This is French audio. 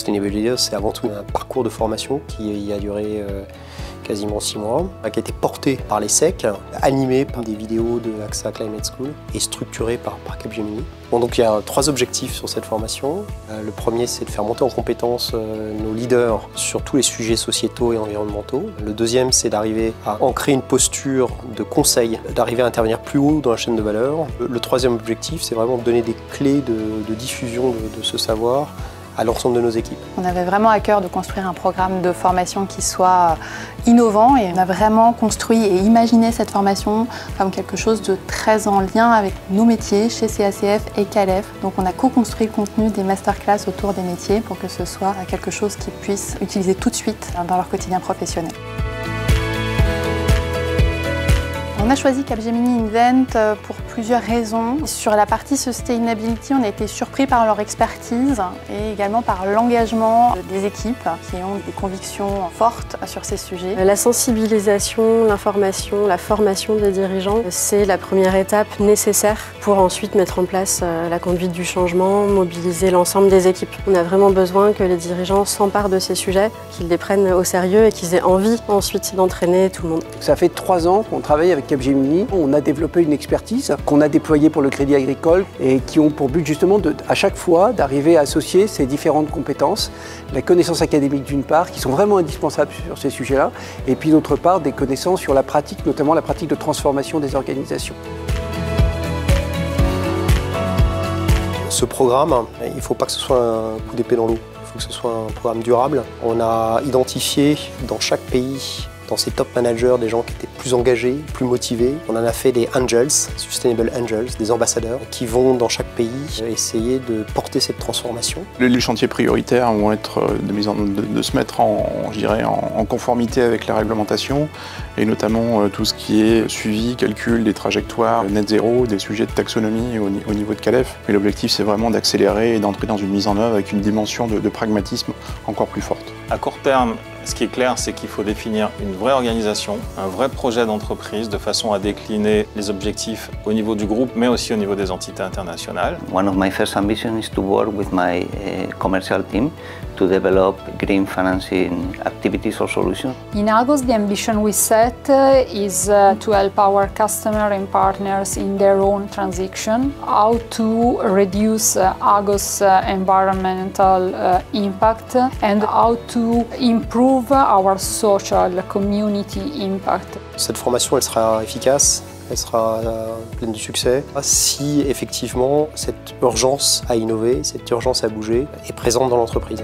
Sustainable Leaders, c'est avant tout un parcours de formation qui a duré quasiment 6 mois, qui a été porté par les SEC, animé par des vidéos de AXA Climate School et structuré par Capgemini. Bon, donc il y a 3 objectifs sur cette formation. Le premier, c'est de faire monter en compétence nos leaders sur tous les sujets sociétaux et environnementaux. Le deuxième, c'est d'arriver à ancrer une posture de conseil, d'arriver à intervenir plus haut dans la chaîne de valeur. Le troisième objectif, c'est vraiment de donner des clés de diffusion de ce savoir à l'ensemble de nos équipes. On avait vraiment à cœur de construire un programme de formation qui soit innovant et on a vraiment construit et imaginé cette formation comme quelque chose de très en lien avec nos métiers chez CACF et CALEF. Donc on a co-construit le contenu des masterclass autour des métiers pour que ce soit quelque chose qu'ils puissent utiliser tout de suite dans leur quotidien professionnel. On a choisi Capgemini Invent pour plusieurs raisons. Sur la partie sustainability, on a été surpris par leur expertise et également par l'engagement des équipes qui ont des convictions fortes sur ces sujets. La sensibilisation, l'information, la formation des dirigeants, c'est la première étape nécessaire pour ensuite mettre en place la conduite du changement, mobiliser l'ensemble des équipes. On a vraiment besoin que les dirigeants s'emparent de ces sujets, qu'ils les prennent au sérieux et qu'ils aient envie ensuite d'entraîner tout le monde. Ça fait 3 ans qu'on travaille avec Capgemini. On a développé une expertise qu'on a déployée pour le Crédit Agricole et qui ont pour but justement à chaque fois d'arriver à associer ces différentes compétences, la connaissance académique d'une part, qui sont vraiment indispensables sur ces sujets-là, et puis d'autre part des connaissances sur la pratique, notamment la pratique de transformation des organisations. Ce programme, il ne faut pas que ce soit un coup d'épée dans l'eau, il faut que ce soit un programme durable. On a identifié dans chaque pays, dans ces top managers, des gens qui étaient plus engagés, plus motivés. On en a fait des angels, Sustainable Angels, des ambassadeurs, qui vont dans chaque pays essayer de porter cette transformation. Les chantiers prioritaires vont être de se mettre en conformité avec la réglementation, et notamment tout ce qui est suivi, calcul des trajectoires net zéro, des sujets de taxonomie au niveau de CALEF. Mais l'objectif, c'est vraiment d'accélérer et d'entrer dans une mise en œuvre avec une dimension de pragmatisme encore plus forte. À court terme, ce qui est clair, c'est qu'il faut définir une vraie organisation, un vrai projet d'entreprise de façon à décliner les objectifs au niveau du groupe, mais aussi au niveau des entités internationales. One of my first ambitions is to work with my commercial team to develop green financing activities or solutions. In Argos, the ambition we set is to help our customers and partners in their own transition, how to reduce Argos' environmental impact and how to improve our social community impact. Cette formation, elle sera efficace, elle sera pleine de succès si effectivement cette urgence à innover, cette urgence à bouger est présente dans l'entreprise.